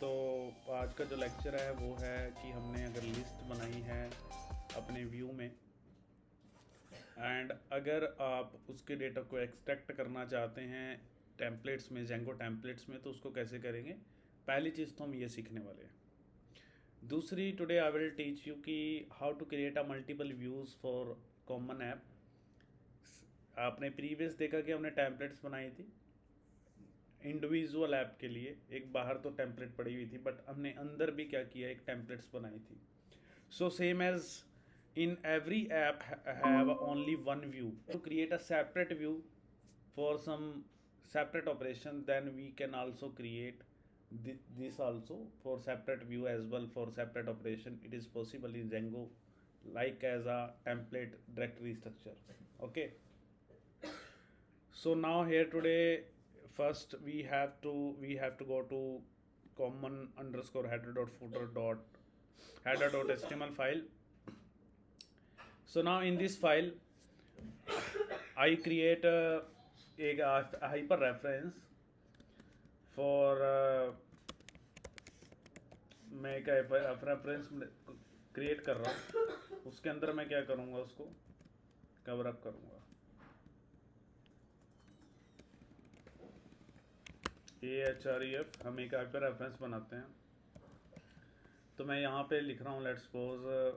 तो आज का जो लेक्चर है वो है कि हमने अगर लिस्ट बनाई है अपने व्यू में एंड अगर आप उसके डेटा को एक्सट्रैक्ट करना चाहते हैं टेम्पलेट्स में, जेंगो टेम्पलेट्स में, तो उसको कैसे करेंगे। पहली चीज़ तो हम ये सीखने वाले हैं। दूसरी, today I will teach you कि how to create a multiple views for common app. आपने प्रीवियस देखा कि हमने टेम्पलेट्स बनाई थी इंडिविजुअल ऐप के लिए। एक बाहर तो टेम्पलेट पड़ी हुई थी बट हमने अंदर भी क्या किया, एक टेम्पलेट्स बनाई थी। So same as in every app have only one view. To create a separate view for some separate operation, then we can also create this also for separate view as well for separate operation. It is possible in Django like as a template directory structure. Okay, so now here today first we have to go to common underscore header dot footer dot header dot html file. So now in this file I create a hyper reference for मैं एक reference create कर रहा हूँ। उसके अंदर मैं क्या करूँगा, उसको कवर अप करूँगा। AHREF हम एक हाइपर रेफरेंस बनाते हैं। तो मैं यहाँ पे लिख रहा हूँ, लेट्स सपोज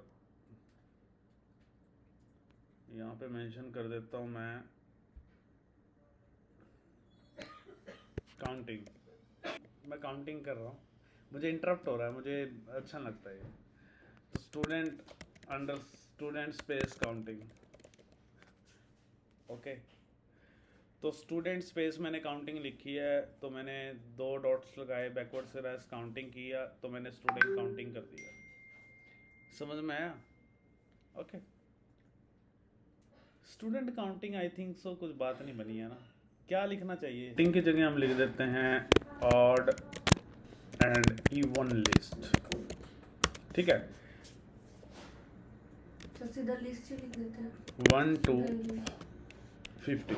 यहाँ पे मेंशन कर देता हूँ मैं काउंटिंग। मैं काउंटिंग कर रहा हूँ, मुझे इंटरप्ट हो रहा है, मुझे अच्छा लगता है। तो स्टूडेंट स्पेस काउंटिंग। ओके, तो स्टूडेंट स्पेस मैंने काउंटिंग लिखी है, तो मैंने 2 डॉट्स लगाए, बैकवर्ड से राइट काउंटिंग किया, तो मैंने स्टूडेंट काउंटिंग कर दिया। समझ में आया? Okay, student counting I think so कुछ बात नहीं बनी है ना। क्या लिखना चाहिए? काउंटिंग की जगह हम लिख देते हैं ऑड एंड इवन लिस्ट। ठीक है, तो सीधा लिस्ट ही लिख देते हैं 1 to 50।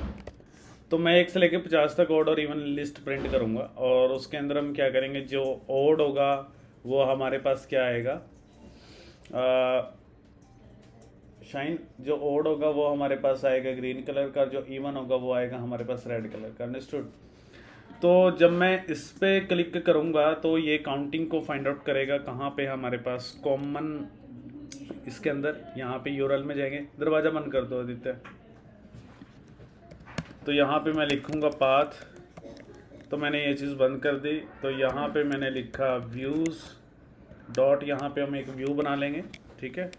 तो मैं 1 से लेके 50 तक ऑड और इवन लिस्ट प्रिंट करूंगा, और उसके अंदर हम क्या करेंगे, जो ऑड होगा वो हमारे पास क्या आएगा, शाइन। जो ऑड होगा वो हमारे पास आएगा ग्रीन कलर का, जो इवन होगा वो आएगा हमारे पास रेड कलर का। अंडरस्टूड? तो जब मैं इस पे क्लिक करूंगा तो ये काउंटिंग को फाइंड आउट करेगा कहाँ पे हमारे पास कॉमन, इसके अंदर यहाँ पे यूआरएल में जाएंगे। दरवाजा बंद कर दो आदित्य। तो यहाँ पे मैं लिखूंगा पाथ, तो मैंने ये चीज़ बंद कर दी। तो यहाँ पे मैंने लिखा व्यूज़ डॉट, यहाँ पे हम एक व्यू बना लेंगे। ठीक है,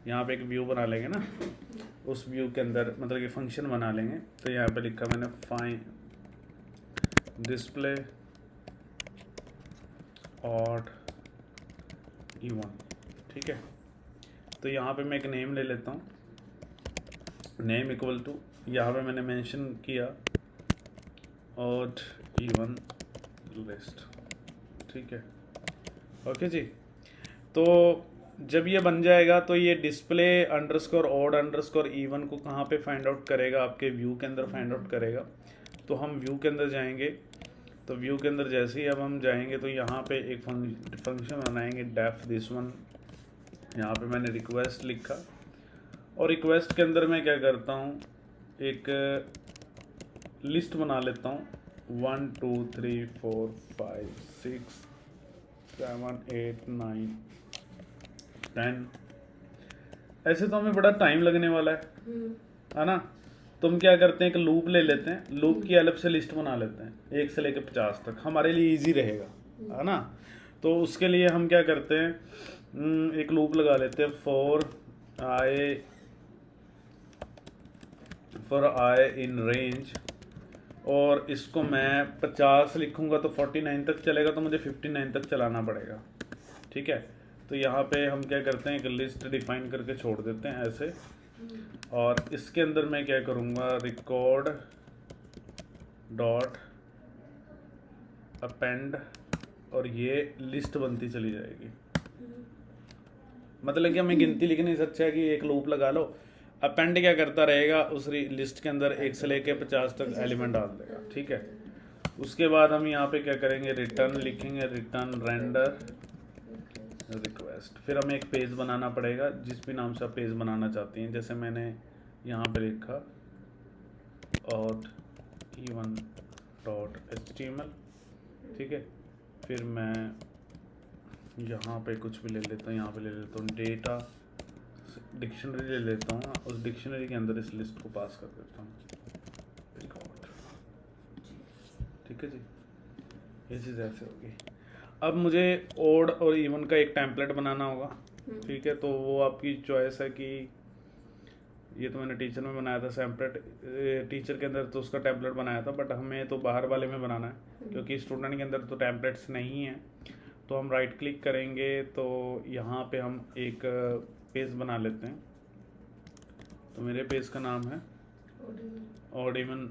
यहाँ पे एक व्यू बना लेंगे ना, उस व्यू के अंदर मतलब कि फंक्शन बना लेंगे। तो यहाँ पे लिखा मैंने फाइंड डिस्प्ले ऑड इवन। ठीक है, तो यहाँ पे मैं एक नेम ले लेता हूँ, नेम इक्वल टू, यहाँ पे मैंने मेंशन किया ऑड इवन लिस्ट। ठीक है, ओके जी। तो जब ये बन जाएगा तो ये display underscore odd underscore even को कहाँ पे फाइंड आउट करेगा, आपके व्यू के अंदर फाइंड आउट करेगा। तो हम व्यू के अंदर जाएंगे, तो व्यू के अंदर जैसे ही अब हम जाएंगे तो यहाँ पे एक फंक्शन बनाएंगे डेफ दिस वन। यहाँ पे मैंने रिक्वेस्ट लिखा, और रिक्वेस्ट के अंदर मैं क्या करता हूँ, एक लिस्ट बना लेता हूँ 1 2 3 4 5 6 7 8 9 10। ऐसे तो हमें बड़ा टाइम लगने वाला है ना। तो हम क्या करते हैं, एक लूप ले लेते हैं, लूप की हेल्प से लिस्ट बना लेते हैं 1 से लेकर 50 तक, हमारे लिए इजी रहेगा, है ना। तो उसके लिए हम क्या करते हैं, एक लूप लगा लेते हैं फॉर आई इन रेंज, और इसको मैं 50 लिखूंगा तो 49 तक चलेगा, तो मुझे 59 तक चलाना पड़ेगा। ठीक है, तो यहाँ पे हम क्या करते हैं, एक लिस्ट डिफाइन करके छोड़ देते हैं ऐसे, और इसके अंदर मैं क्या करूँगा, रिकॉर्ड डॉट अपेंड, और ये लिस्ट बनती चली जाएगी। मतलब कि हमें गिनती लिखने से अच्छा है कि एक लूप लगा लो, अपेंड क्या करता रहेगा, उस लिस्ट के अंदर 1 से लेके 50 तक एलिमेंट डाल देगा। ठीक है, उसके बाद हम यहाँ पे क्या करेंगे, रिटर्न लिखेंगे, रिटर्न रेंडर रिक्वेस्ट। फिर हमें एक पेज बनाना पड़ेगा जिस भी नाम से आप पेज बनाना चाहते हैं। जैसे मैंने यहाँ पे लिखा और even डॉट HTML, ठीक है। फिर मैं यहाँ पे कुछ भी ले लेता हूँ, यहाँ पे ले लेता हूँ डेटा डिक्शनरी ले लेता हूँ, उस डिक्शनरी के अंदर इस लिस्ट को पास कर देता हूँ, ठीक है जी। ये चीज़ ऐसे होगी। अब मुझे ओड और इवन का एक टेम्पलेट बनाना होगा, ठीक है। तो वो आपकी चॉइस है कि ये तो मैंने टीचर में बनाया था टेम्पलेट, टीचर के अंदर तो उसका टेम्पलेट बनाया था, बट हमें तो बाहर वाले में बनाना है क्योंकि स्टूडेंट के अंदर तो टेम्पलेट्स नहीं है। तो हम राइट क्लिक करेंगे तो यहाँ पे हम एक पेज बना लेते हैं। तो मेरे पेज का नाम है ओड इवन,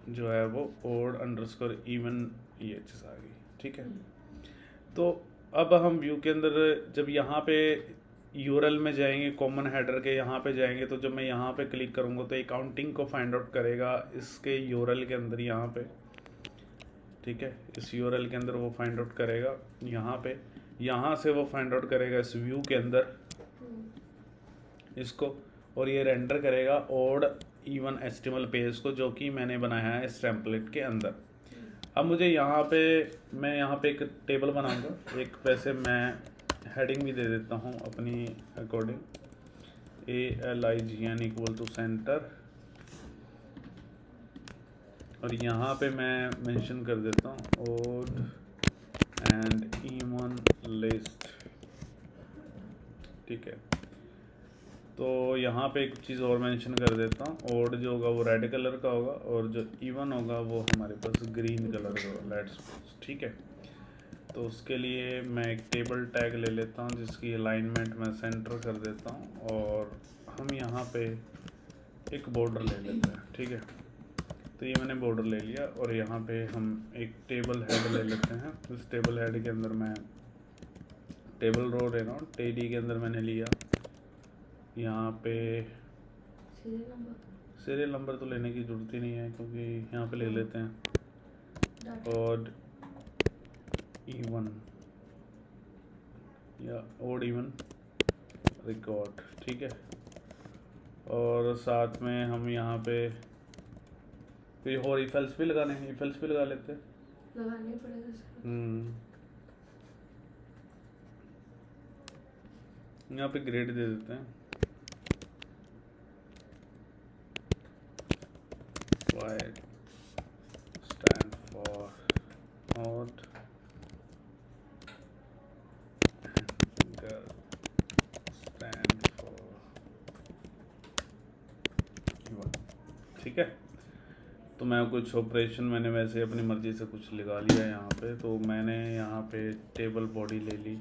जो है वो ओड अंडरस्कोर इवन EHS आ गई, ठीक है। तो अब हम व्यू के अंदर जब यहाँ पे यूआरएल में जाएंगे, कॉमन हेडर के यहाँ पे जाएंगे, तो जब मैं यहाँ पे क्लिक करूँगा तो अकाउंटिंग को फाइंड आउट करेगा इसके यूआरएल के अंदर यहाँ पे, ठीक है। इस यूआरएल के अंदर वो फाइंड आउट करेगा यहाँ पे, यहाँ से वो फाइंड आउट करेगा इस व्यू के अंदर इसको, और ये रेंडर करेगा ओड इवन HTML पेज को जो कि मैंने बनाया है इस टेम्पलेट के अंदर। अब मुझे यहाँ पे मैं यहाँ पे एक टेबल बनाऊंगा, एक वैसे मैं हेडिंग भी दे देता हूँ अपनी according, ALIGN equal to centre, और यहाँ पे मैं मेंशन कर देता हूँ ओड एंड इवन लिस्ट, ठीक है। तो यहाँ पे एक चीज़ और मेंशन कर देता हूँ, ओड जो होगा वो रेड कलर का होगा और जो इवन होगा वो हमारे पास ग्रीन कलर का होगा, लेट्स, ठीक है। तो उसके लिए मैं एक टेबल टैग ले लेता हूँ जिसकी अलाइनमेंट मैं सेंटर कर देता हूँ, और हम यहाँ पे एक बॉर्डर ले लेते हैं, ठीक है। तो ये मैंने बॉर्डर ले लिया, और यहाँ पे हम एक टेबल हेड ले लेते हैं। इस टेबल हेड के अंदर मैं टेबल रो ले रहा हूँ, टेडी के अंदर मैंने लिया यहाँ पे सीरियल नंबर तो लेने की ज़रूरत ही नहीं है क्योंकि यहाँ पे ले लेते हैं ओड इवन या ओड इवन रिकॉर्ड, ठीक है। और साथ में हम यहाँ पे कोई और इफेल्स भी लगाने हैं, इफेल्स भी लगा लेते हैं, लगाने पड़ेगा सर। यहाँ पे ग्रेड दे देते हैं, Y stand for odd and girl stand for even, ठीक है। तो मैं कुछ ऑपरेशन मैंने वैसे अपनी मर्जी से कुछ लगा लिया यहाँ पे। तो मैंने यहाँ पे टेबल बॉडी ले ली,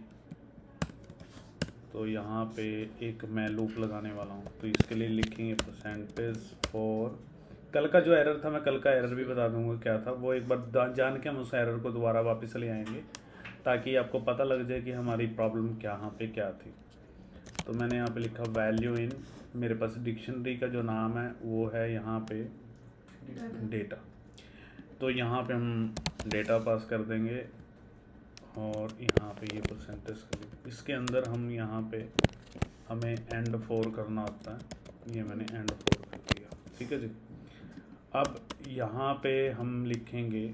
तो यहाँ पे एक मैं लूप लगाने वाला हूँ। तो इसके लिए लिखेंगे परसेंटेज फॉर, कल का जो एरर था मैं कल का एरर भी बता दूंगा क्या था, वो एक बार जान के हम उस एरर को दोबारा वापस ले आएंगे ताकि आपको पता लग जाए कि हमारी प्रॉब्लम यहाँ पे क्या थी। तो मैंने यहाँ पे लिखा वैल्यू इन, मेरे पास डिक्शनरी का जो नाम है वो है यहाँ पे डेटा। तो यहाँ पे हम डेटा पास कर देंगे और यहाँ पे ये परसेंटेज कर देंगे। इसके अंदर हम यहाँ पे हमें एंड 4 करना होता है, ये मैंने एंड 4 कर दिया, ठीक है जी। अब यहाँ पे हम लिखेंगे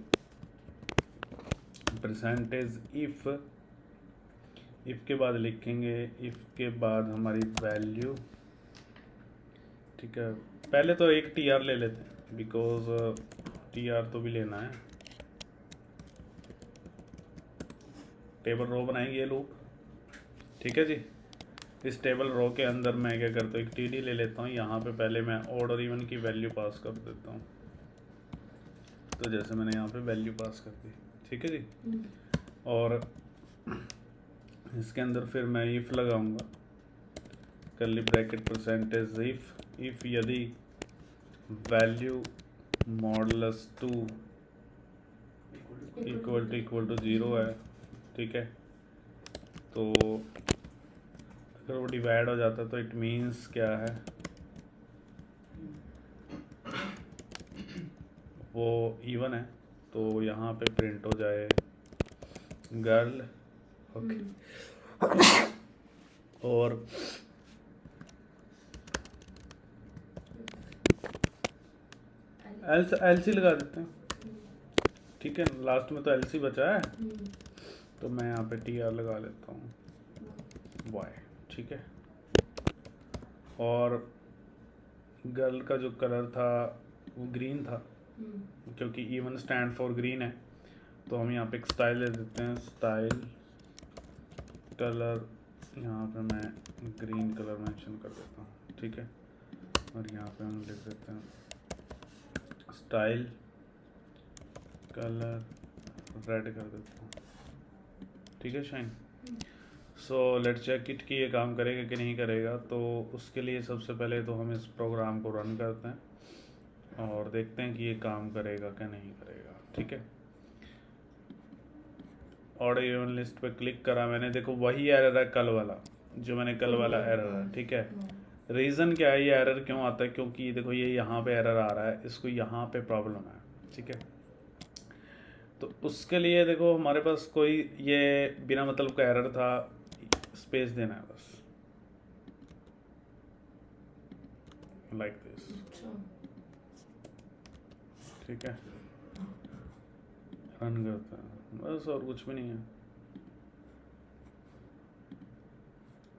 परसेंटेज इफ़ के बाद लिखेंगे इफ़ के बाद हमारी वैल्यू, ठीक है। पहले तो एक TR ले लेते हैं बिकॉज TR तो भी लेना है। टेबल रो बनाएंगे ये लूप, ठीक है जी। इस टेबल रो के अंदर मैं क्या करता हूँ, एक TD ले लेता हूँ, यहाँ पे पहले मैं ऑड और इवन की वैल्यू पास कर देता हूँ। तो जैसे मैंने यहाँ पे वैल्यू पास कर दी, ठीक है जी। और इसके अंदर फिर मैं इफ़ लगाऊंगा, कर्ली ब्रैकेट परसेंटेज इफ़ यदि वैल्यू मॉडुलस 2 इक्वल टू 0 है, ठीक है। तो अगर वो डिवाइड हो जाता है तो इट मीन्स क्या है, वो इवन है, तो यहाँ पे प्रिंट हो जाए गर्ल। ओके, और एल सी लगा देते हैं, ठीक है। लास्ट में तो एल सी बचा है, तो मैं यहाँ पे टी आर लगा लेता हूँ वाई, ठीक है। और गर्ल का जो कलर था वो ग्रीन था, क्योंकि इवन स्टैंड फॉर ग्रीन है, तो हम यहाँ पे एक स्टाइल दे देते हैं, स्टाइल कलर, यहाँ पे मैं ग्रीन कलर मेंशन कर देता हूँ, ठीक है। और यहाँ पे हम लिख देते हैं स्टाइल कलर रेड कर देता हूँ, ठीक है shine. So let's check it कि ये काम करेगा कि नहीं करेगा। तो उसके लिए सबसे पहले तो हम इस प्रोग्राम को रन करते हैं और देखते हैं कि ये काम करेगा क्या नहीं करेगा, ठीक है। ऑर्डर इवन लिस्ट पे क्लिक करा मैंने, देखो वही एरर है कल वाला, जो मैंने कल वाला एरर है, ठीक है। रीज़न क्या है, ये एरर क्यों आता है, क्योंकि देखो ये यहाँ पे एरर आ रहा है, इसको यहाँ पे प्रॉब्लम है, ठीक है। तो उसके लिए देखो हमारे पास कोई ये बिना मतलब का एरर था, स्पेस देना है बस, लाइक दिस, ठीक है। रन करते हैं बस, और कुछ भी नहीं है।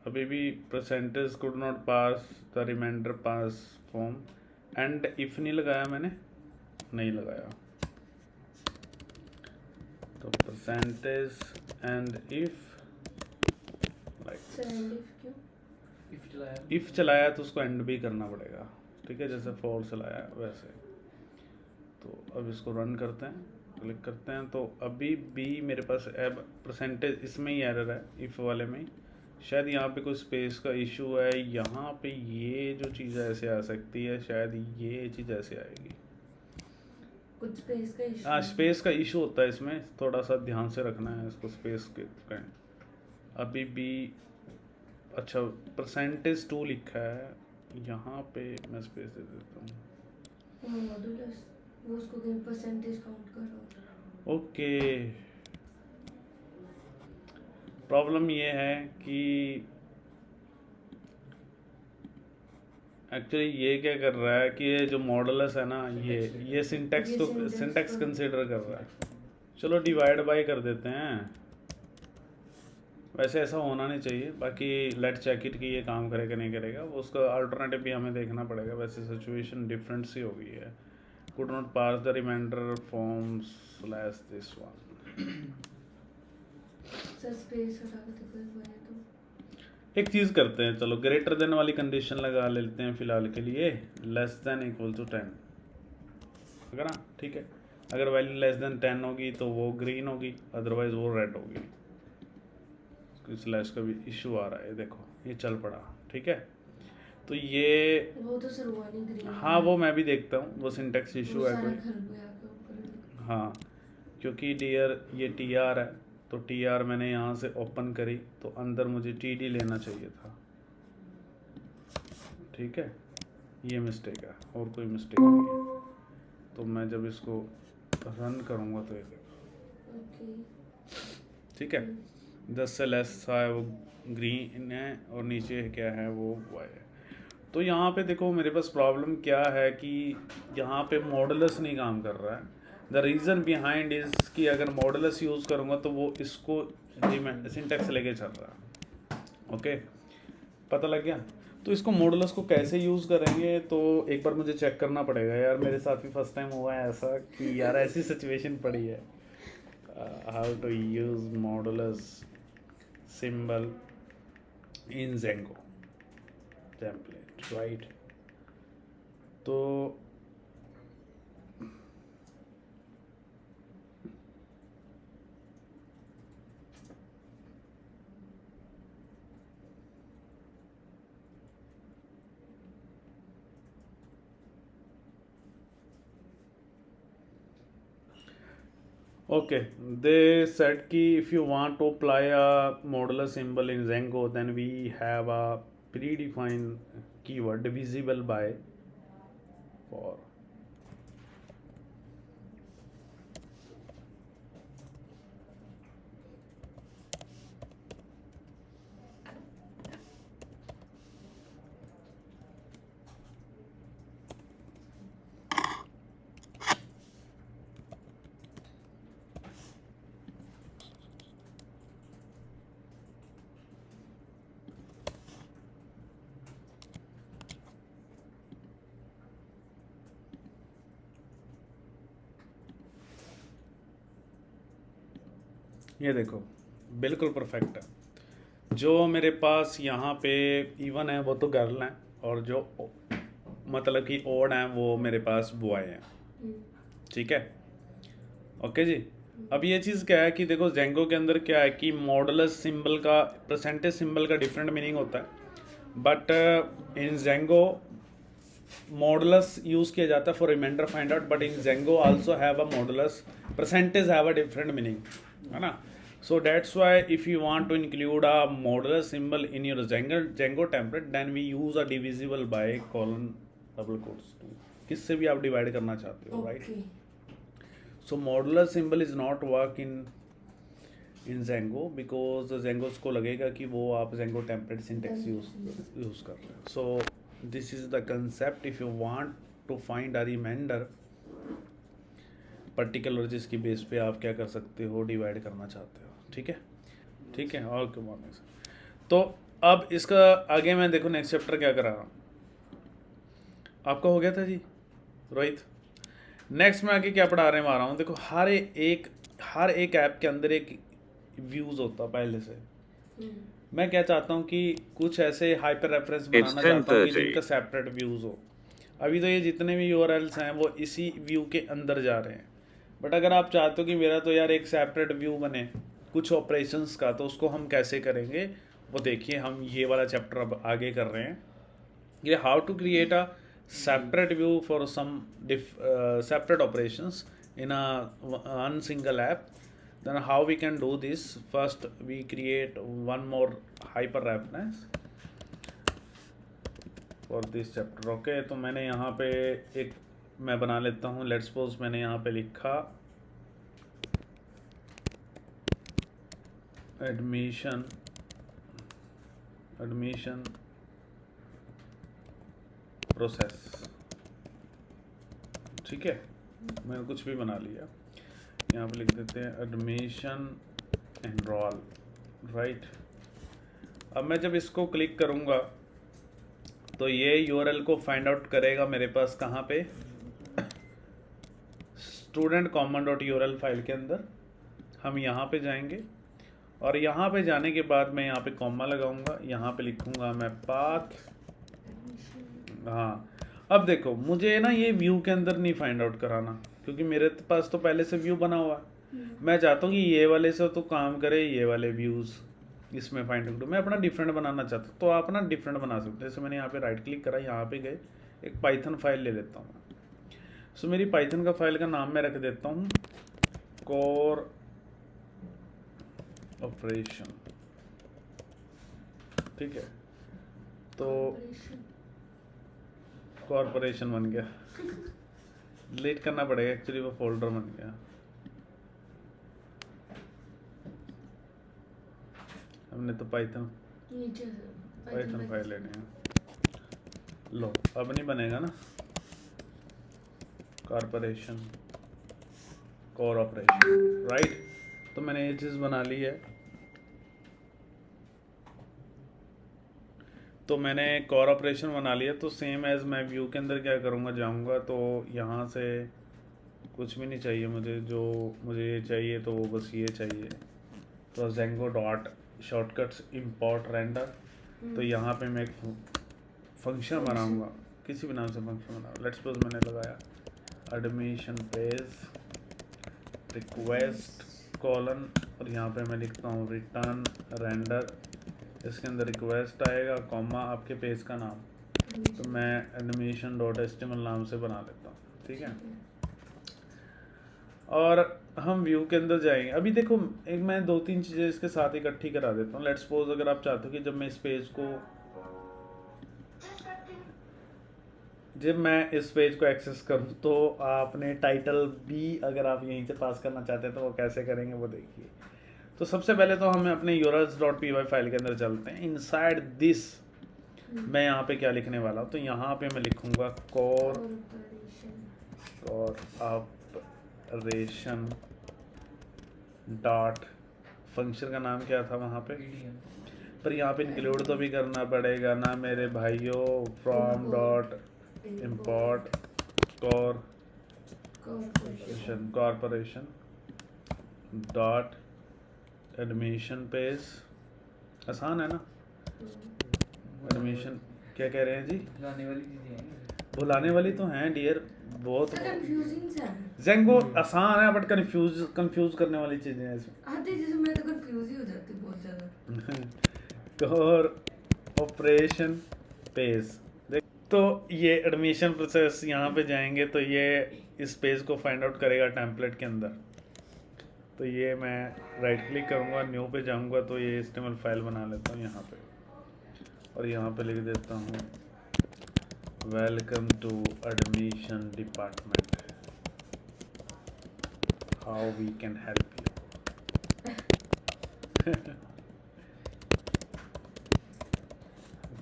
अभी भी percentage could not parse the remainder parse from, and if नहीं लगाया मैंने, नहीं लगाया, तो परसेंटेज एंड इफ, इफ चलाया तो उसको एंड भी करना पड़ेगा, ठीक है, जैसे फॉर चलाया वैसे। तो अब इसको रन करते हैं, क्लिक करते हैं, तो अभी भी मेरे पास अब परसेंटेज इसमें ही एरर है, इफ़ वाले में ही शायद यहाँ पे कोई स्पेस का इशू है, यहाँ पे ये जो चीज़ ऐसे आ सकती है, शायद ये चीज़ ऐसे आएगी, कुछ स्पेस का इशू। हाँ स्पेस का इशू होता है इसमें, थोड़ा सा ध्यान से रखना है इसको स्पेस के का। अभी भी अच्छा परसेंटेज 2 लिखा है, यहाँ पे मैं स्पेस दे देता हूँ, मॉड्यूलस वो उसको परसेंटेज काउंट कर रहा हूँ। ओके। प्रॉब्लम ये है कि एक्चुअली ये क्या कर रहा है कि ये जो मॉडुलस है ना, ये सिंटैक्स तो सिंटैक्स कंसिडर कर रहा है। चलो डिवाइड बाय कर देते हैं, वैसे ऐसा होना नहीं चाहिए। बाकी लेट चेक इट कि ये काम करेगा नहीं करेगा, वो उसका अल्टरनेटिव भी हमें देखना पड़ेगा। वैसे सिचुएशन डिफरेंट सी हो गई है, could not parse the remainder from slash this one. Sir space हटा के देखो एक बार तो। एक चीज़ करते हैं, चलो ग्रेटर देन वाली कंडीशन लगा लेते हैं फिलहाल के लिए, लेस देन इक्वल टू 10, अगर ना, ठीक है। अगर वैल्यू लेस देन 10 होगी तो वो ग्रीन होगी, अदरवाइज वो रेड होगी। स्लैश का भी इशू आ रहा है, देखो ये चल पड़ा, ठीक है। तो ये वो तो सर हुआ नहीं ग्रीन। हाँ वो मैं भी देखता हूँ, वो सिंटेक्स इशू है कोई, ऊपर। हाँ क्योंकि डियर ये टी आर है, तो टी आर मैंने यहाँ से ओपन करी तो अंदर मुझे टी डी लेना चाहिए था, ठीक है। ये मिस्टेक है, और कोई मिस्टेक नहीं है। तो मैं जब इसको रन करूँगा तो ये देखो, ठीक है। 10 से लेस है वो ग्रीन है, और नीचे क्या है वो वाई है। तो यहाँ पे देखो मेरे पास प्रॉब्लम क्या है कि यहाँ पे मॉडुलस नहीं काम कर रहा है। द रीज़न बिहाइंड इज़ कि अगर मॉडुलस यूज़ करूँगा तो वो इसको सिंटेक्स लेके चल रहा है, ओके पता लग गया। तो इसको मॉडुलस को कैसे यूज़ करेंगे, तो एक बार मुझे चेक करना पड़ेगा यार, मेरे साथ भी फर्स्ट टाइम हुआ है ऐसा कि यार ऐसी सिचुएशन पड़ी है। How to use modulus symbol in Django template, right. तो okay, they said कि if you want to apply a modulus symbol in Django, then we have a predefined keyword visible by for, ये देखो बिल्कुल perfect है। जो मेरे पास यहाँ पे इवन है वो तो गर्ल हैं, और जो मतलब कि ओड हैं वो मेरे पास बॉय हैं। ठीक है, ओके जी। अब ये चीज़ क्या है कि देखो जेंगो के अंदर क्या है कि मॉडुलस सिंबल का, परसेंटेज सिंबल का डिफरेंट मीनिंग होता है, but in Django modulus use किया जाता है for remainder find out, but in Django also have a modulus, percentage have a different meaning, है ना। So that's why if you want to include a modulus symbol in your Django template then we use a divisible by colon double quotes to, किससे भी आप divide करना चाहते हो, right. Okay. So modular symbol is not work in Django because Django को लगेगा कि वो आप Django template syntax use कर रहे हैं. So this is the concept. If you want to find a remainder particular जिसकी बेस पे आप क्या कर सकते हो, डिवाइड करना चाहते हो, ठीक है, ठीक है। Okay morning sir. तो अब इसका आगे मैं देखो नेक्स्ट चैप्टर क्या करा रहा हूँ, आपका हो गया था जी रोहित। नेक्स्ट में आगे क्या पढ़ा रहे आ रहा हूँ, देखो हर एक ऐप के अंदर एक व्यूज़ होता पहले से। मैं क्या चाहता हूँ कि कुछ ऐसे हाइपर रेफरेंस बनाना चाहता हूँ कि जिनका सेपरेट व्यूज़ हो। अभी तो ये जितने भी यूआरएल्स हैं वो इसी व्यू के अंदर जा रहे हैं, बट अगर आप चाहते हो कि मेरा तो यार एक सेपरेट व्यू बने कुछ ऑपरेशंस का, तो उसको हम कैसे करेंगे वो देखिए। हम ये वाला चैप्टर अब आगे कर रहे हैं, ये how to create a separate view for some separate operations in one single app. Then how we can do this? First we create one more hyper reference for this chapter. Okay, तो मैंने यहाँ पे एक मैं बना लेता हूँ। Let's suppose मैंने यहाँ पे लिखा एडमिशन प्रोसेस, ठीक है, मैंने कुछ भी बना लिया। यहाँ पे लिख देते हैं एडमिशन एनरोल, राइट। अब मैं जब इसको क्लिक करूँगा तो ये यूआरएल को फाइंड आउट करेगा मेरे पास कहाँ पे, student.common.url फाइल के अंदर। हम यहाँ पे जाएंगे और यहाँ पे जाने के बाद मैं यहाँ पे कॉमा लगाऊंगा, यहाँ पे लिखूंगा मैं पाथ। हाँ, अब देखो मुझे ना ये व्यू के अंदर नहीं फाइंड आउट कराना, क्योंकि मेरे पास तो पहले से व्यू बना हुआ है। मैं चाहता हूँ कि ये वाले से तो काम करे, ये वाले व्यूज़ इसमें फाइंड आउट, मैं अपना डिफरेंट बनाना चाहता हूँ, तो आप ना डिफरेंट बना सकते हो। जैसे मैंने यहाँ पे राइट क्लिक करा, यहाँ पे गए, एक पाइथन फाइल ले लेता हूँ। सो मेरी पाइथन का फाइल का नाम मैं रख देता हूँ कोर ऑपरेशन, ठीक है। तो कॉर्पोरेशन बन गया, डिलीट करना पड़ेगा एक्चुअली, वो फोल्डर बन गया। हमने तो पाइथन फाइल लेनी है। लो अब नहीं बनेगा ना, कॉर्पोरेशन कोर ऑपरेशन, राइट। तो मैंने ये चीज़ बना ली है। तो मैंने कोर ऑपरेशन बना लिया, तो सेम एज मैं व्यू के अंदर क्या करूँगा, जाऊँगा तो यहाँ से कुछ भी नहीं चाहिए मुझे, जो मुझे ये चाहिए तो वो बस ये चाहिए। तो Django dot shortcuts import render, तो यहाँ पे मैं एक फंक्शन बनाऊँगा, किसी भी नाम से फंक्शन बनाऊँ। लेट्स सपोज मैंने लगाया एडमिशन पेज रिक्वेस्ट कॉलन, और यहाँ पे मैं लिखता हूँ रिटर्न रेंडर। इसके अंदर रिक्वेस्ट आएगा, कॉमा आपके पेज का नाम, तो मैं एडमिशन डॉट एचटीएमएल नाम से बना लेता हूँ, ठीक है। और हम व्यू के अंदर जाएंगे। अभी देखो एक मैं 2-3 चीज़ें इसके साथ इकट्ठी करा देता हूँ। लेट्स सपोज अगर आप चाहते हो कि जब मैं इस पेज को एक्सेस करूँ तो आपने टाइटल भी अगर आप यहीं से पास करना चाहते हैं तो वो कैसे करेंगे वो देखिए। तो सबसे पहले तो हम अपने urls.py फाइल के अंदर चलते हैं। इनसाइड दिस मैं यहाँ पे क्या लिखने वाला हूँ, तो यहाँ पे मैं लिखूँगा कोर ऑपरेशन डॉट, फंक्शन का नाम क्या था वहाँ पे, पर यहाँ पे इंक्लूड तो भी करना पड़ेगा ना मेरे भाइयों, from dot import corporation dot admission page आसान है ना। एडमिशन क्या कह रहे हैं जी? भुलाने वाली चीजें हैं। भुलाने वाली तो हैं डियर, बहुत कंफ्यूजिंग सा है। जेंगो आसान है बट कंफ्यूज करने वाली चीज़ें हैं इसमें। आते जैसे मैं तो कंफ्यूज ही हो जाती हूँ बहुत ज़्यादा। और ऑपरेशन पेज देख, तो ये एडमिशन प्रोसेस यहाँ पे जाएंगे तो ये इस पेज को फाइंड आउट करेगा टेम्पलेट के अंदर। तो ये मैं राइट क्लिक करूँगा, न्यू पे जाऊँगा तो ये HTML फाइल बना लेता हूँ यहाँ पे, और यहाँ पे लिख देता हूँ welcome to admission department, how we can help you.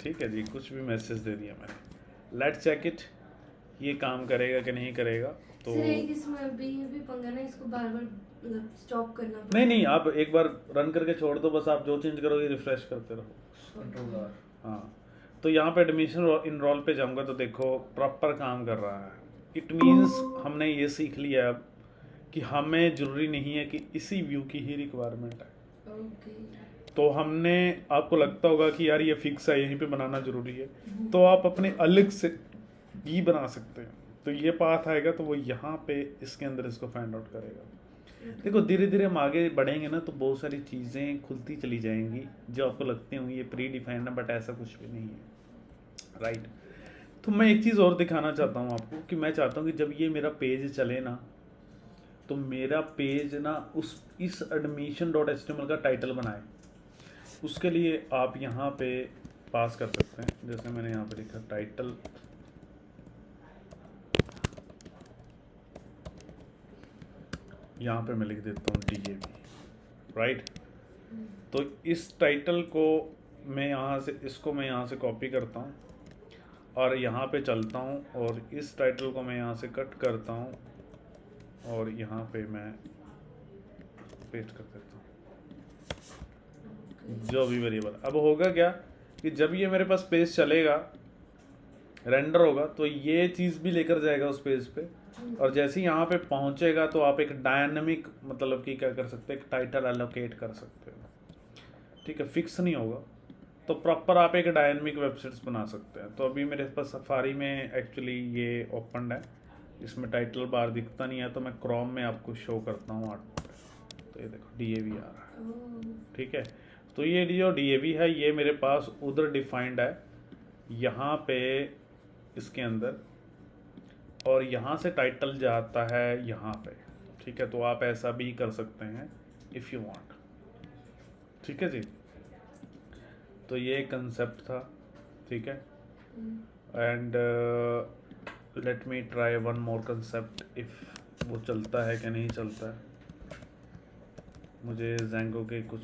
ठीक है जी, कुछ भी मैसेज दे दिया मैंने। लेट्स चेक इट, ये काम करेगा कि नहीं करेगा। तो सर एक इसमें अभी ये भी पंगा ना, इसको बार बार मतलब स्टॉप करना नहीं नहीं, आप एक बार रन करके छोड़ दो, बस आप जो चेंज करोगे रिफ्रेश करते रहो। Control R. हाँ, तो यहाँ पे एडमिशन इनरोल पे जाऊँगा तो देखो प्रॉपर काम कर रहा है। इट मीन्स हमने ये सीख लिया अब कि हमें ज़रूरी नहीं है कि इसी व्यू की ही रिक्वायरमेंट है। ओके। तो हमने, आपको लगता होगा कि यार ये फिक्स है यहीं पे बनाना ज़रूरी है, तो आप अपने अलग से भी बना सकते हैं। तो ये पाथ आएगा तो वो यहाँ पे इसके अंदर इसको फाइंड आउट करेगा। देखो धीरे धीरे हम आगे बढ़ेंगे ना तो बहुत सारी चीज़ें खुलती चली जाएंगी जो आपको लगती होंगी ये प्री डिफाइंड है, बट ऐसा कुछ भी नहीं है, राइट। तो मैं एक चीज़ और दिखाना चाहता हूँ आपको कि मैं चाहता हूँ कि जब ये मेरा पेज चले ना तो मेरा पेज ना उस इस admission.html का टाइटल बनाए। उसके लिए आप यहाँ पे पास कर सकते हैं, जैसे मैंने यहाँ पे लिखा टाइटल, यहाँ पे मैं लिख देता हूँ DAV, राइट। तो इस टाइटल को मैं यहाँ से, इसको मैं यहाँ से कॉपी करता हूँ और यहाँ पे चलता हूँ, और इस टाइटल को मैं यहाँ से कट करता हूँ और यहाँ पे मैं पेस्ट कर देता हूँ जो भी वेरिएबल। अब होगा क्या कि जब ये मेरे पास पेज चलेगा, रेंडर होगा, तो ये चीज़ भी लेकर जाएगा उस पेज पे, और जैसे ही यहाँ पे पहुँचेगा तो आप एक डायनामिक, मतलब कि क्या कर सकते हैं, एक टाइटल एलोकेट कर सकते हो। ठीक है, फिक्स नहीं होगा, तो प्रॉपर आप एक डायनामिक वेबसाइट्स बना सकते हैं। तो अभी मेरे पास सफारी में एक्चुअली ये ओपन है, इसमें टाइटल बार दिखता नहीं है, तो मैं क्रोम में आपको शो करता हूँ आर्ट पे। तो ये देखो DAV आ रहा है, ठीक है। तो ये जो DAV है ये मेरे पास उधर डिफाइंड है यहाँ पे इसके अंदर, और यहाँ से टाइटल जाता है यहाँ पे, ठीक है। तो आप ऐसा भी कर सकते हैं इफ़ यू वांट, ठीक है जी। तो ये कंसेप्ट था, ठीक है। And let me try one more concept, if वो चलता है कि नहीं चलता है। मुझे जेंगो के कुछ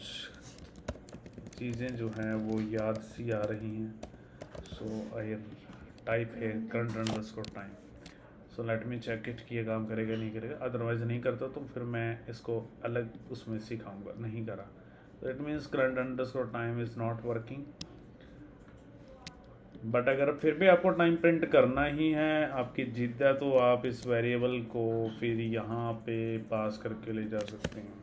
चीज़ें जो हैं वो याद सी आ रही हैं, सो आई टाइप है current underscore time. So let me check it कि ये काम करेगा नहीं करेगा, अदरवाइज़ नहीं करता तो फिर मैं इसको अलग उसमें सिखाऊंगा। नहीं करा तो it means current underscore time is not working. But अगर फिर भी आपको टाइम प्रिंट करना ही है, आपकी जिद है, तो आप इस वेरिएबल को फिर यहाँ पे पास करके ले जा सकते हैं।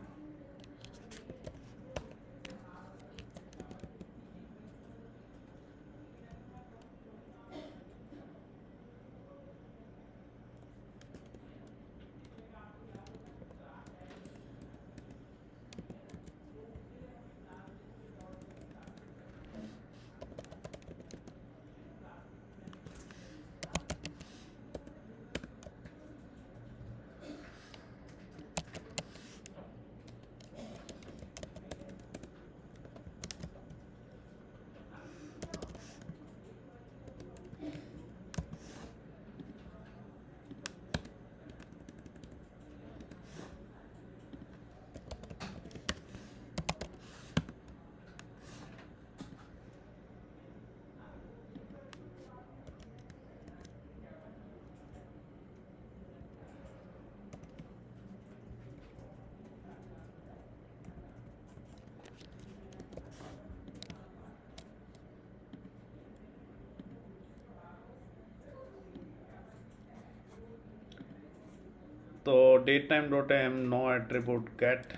तो date time dot M no attribute get,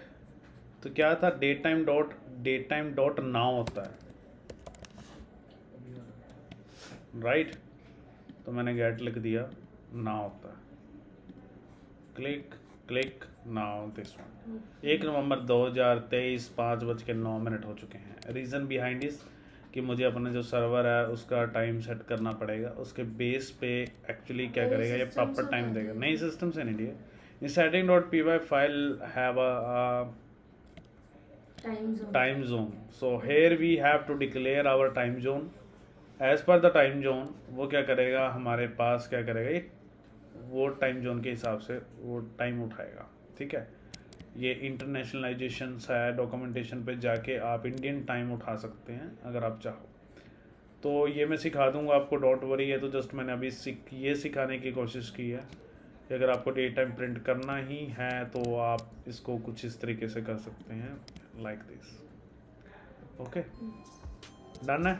तो क्या था, डेट टाइम डॉट नाउ होता है, राइट। तो मैंने गेट लिख दिया, नाउ होता है, क्लिक नाउ दिस वन। 1 नवंबर 2023 5:09 हो चुके हैं। रीज़न बिहाइंड इस कि मुझे अपना जो सर्वर है उसका टाइम सेट करना पड़ेगा, उसके बेस पे एक्चुअली क्या नए करेगा, ये system प्रॉपर से टाइम कर देगा। देगा। नई सिस्टम से नहीं दिए। In setting dot P Y file have a Time zone. time zone, so here we have to declare our time zone as per the time zone। वो क्या करेगा, हमारे पास क्या करेगा, ये वो टाइम जोन के हिसाब से वो टाइम उठाएगा, ठीक है। ये इंटरनेशनलाइजेशन है, डॉक्यूमेंटेशन पे जाके आप इंडियन टाइम उठा सकते हैं अगर आप चाहो तो। ये मैं सिखा दूंगा आपको, डोंट वरी। है तो जस्ट मैंने अभी ये सिखाने की कोशिश की है कि अगर आपको डे टाइम प्रिंट करना ही है तो आप इसको कुछ इस तरीके से कर सकते हैं, लाइक दिस। ओके, डन है।